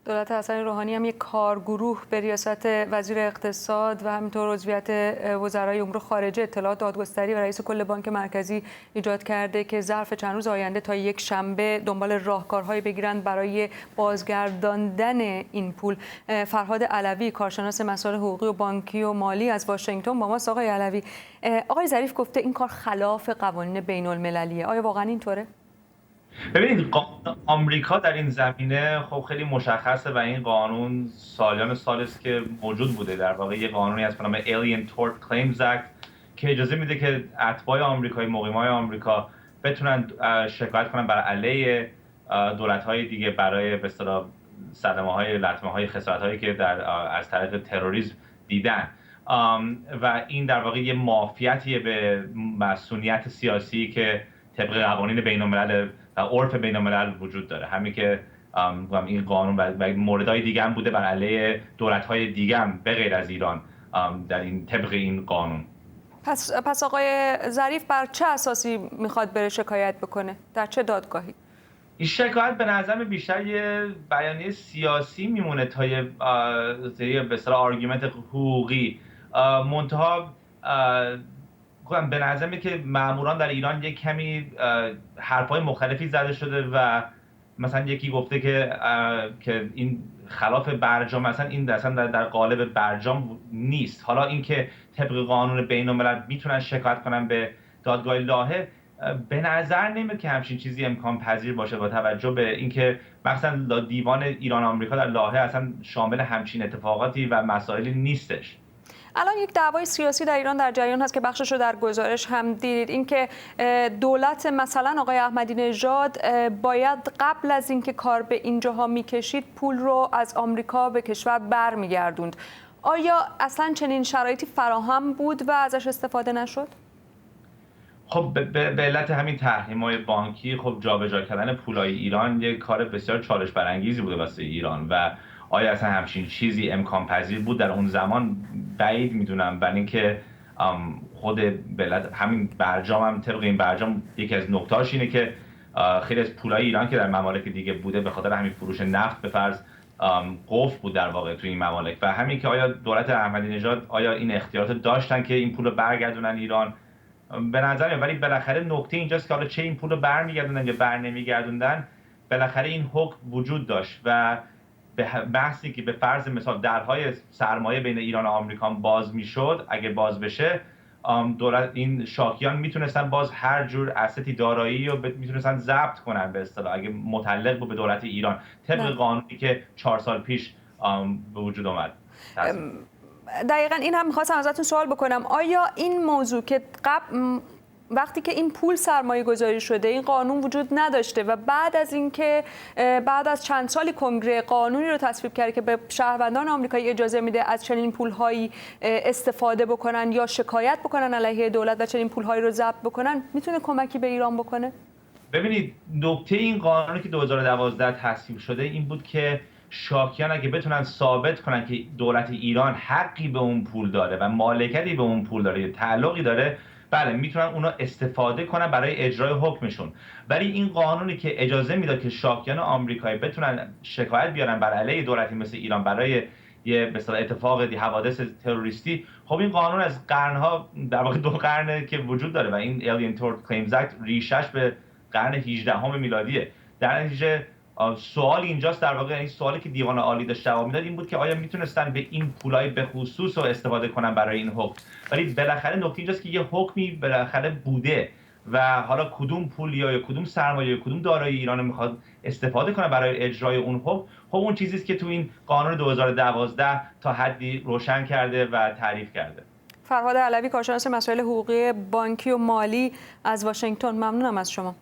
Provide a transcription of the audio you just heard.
دولت حسن روحانی هم یک کارگروه به ریاست وزیر اقتصاد و همینطور عضویت وزرای امور خارجه، اطلاعات، دادگستری و رئیس کل بانک مرکزی ایجاد کرده که ظرف چند روز آینده تا یک شنبه دنبال راهکارهایی بگیرند برای بازگرداندن این پول. فرهاد علوی، کارشناس مسائل حقوقی و بانکی و مالی از واشنگتن با ماست. آقای علوی، آقای ظریف گفته این کار خلاف قوانین بین المللیه. آیا واقعا اینطوره؟ ببینید، آمریکا در این زمینه خب خیلی مشخصه و این قانون سالیان سال است که موجود بوده. در واقع یه قانونی هست به نام Alien Tort Claims Act که اجازه میده که اتباع آمریکایی، مقیمای آمریکا بتونن شکایت کنن بر علیه دولت‌های دیگه برای به اصطلاح صدمه‌های، لطمه‌های، خسارت‌هایی که از طریق تروریسم دیدن. و این در واقع یه معافیتیه به مسئولیت سیاسی که طبق قوانین بین‌الملل و عرف بین‌الملل وجود داره. همین که این قانون و موردهای دیگه هم بوده بر علیه دولت‌های دیگه هم به غیر از ایران در این طبق این قانون. پس آقای ظریف بر چه اساسی میخواد بره شکایت بکنه؟ در چه دادگاهی؟ این شکایت به نظر بیشتر یه بیانیه سیاسی میمونه تا یه به اصطلاح آرگومنت حقوقی. منتها به نظر که ماموران در ایران یک کمی حرفای مختلفی زده شده و مثلا یکی گفته که این خلاف برجام، مثلا این اصلا در قالب برجام نیست. حالا اینکه طبق قانون بین‌الملل میتونن شکایت کنن به دادگاه لاهه، به نظر نمیاد که همچین چیزی امکان پذیر باشه با توجه به اینکه مثلا دیوان ایران آمریکا در لاهه اصلا شامل همچین اتفاقاتی و مسائلی نیستش. الان یک دعوای سیاسی در ایران در جریان هست که بخشش رو در گزارش هم دیدید، اینکه دولت مثلا آقای احمدی نژاد باید قبل از اینکه کار به اینجاها میکشید پول رو از آمریکا به کشور برمیگردوند. آیا اصلا چنین شرایطی فراهم بود و ازش استفاده نشد؟ خب به علت همین تحریم‌های بانکی، خب جابجا کردن پولای ایران یک کار بسیار چالش برانگیزی بوده واسه ایران و آیا اصلا همچین چیزی امکان پذیر بود در اون زمان؟ بعید میدونم. برای اینکه خود همین برجام هم طبق این برجام یکی از نکته‌هاش اینه که خیلی از پولای ایران که در ممالک دیگه بوده به خاطر همین فروش نفت به فرض قفل بود در واقع توی این ممالک. و همین که آیا دولت احمدی نژاد آیا این اختیارات داشتن که این پول رو برگردونن ایران؟ به نظر میاد. ولی بالاخره نکته اینجاست که حالا چه این پول رو برمیگردوندن یا برنمیگردوندن، بالاخره این حکم وجود داشت و به بحثی که به فرض مثال درهای سرمایه بین ایران و آمریکا باز میشد، اگه باز بشه، دولت این شاکیان میتونستن باز هر جور استی دارایی رو میتونستن ضبط کنن به اصطلاح اگه متعلق بود به دولت ایران طبق قانونی که 4 سال پیش به وجود اومد. دقیقاً این هم می‌خواستم ازتون سوال بکنم، آیا این موضوع که وقتی که این پول سرمایه گذاری شده این قانون وجود نداشته و بعد از چند سالی کنگره قانونی رو تصویب کرده که به شهروندان آمریکایی اجازه میده از چنین پولهایی استفاده بکنن یا شکایت بکنن علیه دولت و چنین پولهایی رو ضبط بکنن، میتونه کمکی به ایران بکنه؟ ببینید، نکته این قانونی که 2012 تصویب شده این بود که شاکیان اگه بتونن ثابت کنن که دولت ایران حقی به اون پول داره و مالکیتی به اون پول داره یا تعلقی داره، بله میتونن اونا استفاده کنن برای اجرای حکمشون. ولی این قانونی که اجازه میداد که شاکیان آمریکایی بتونن شکایت بیارن بر علیه دولتی مثل ایران برای یه مثلا اتفاق حوادث تروریستی، خب این قانون از قرنها، در واقع 2 قرنه که وجود داره و این Alien Tort Claims Act ریشش به قرن 18 میلادیه. در نتیجه سوال اینجاست، در واقع این سوالی که دیوان عالی داشت جواب میداد این بود که آیا میتونستن به این پولای به خصوص رو استفاده کنن برای این حکم. ولی بالاخره نکته اینجاست که یه حکمی بالاخره بوده و حالا کدوم پول یا کدوم سرمایه یا کدوم دارایی ایران میخواد استفاده کنه برای اجرای اون حکم، خب اون چیزی است که تو این قانون 2012 تا حدی روشن کرده و تعریف کرده. فرهاد علوی، کارشناس مسائل حقوقی بانکی و مالی از واشنگتن، ممنونم از شما.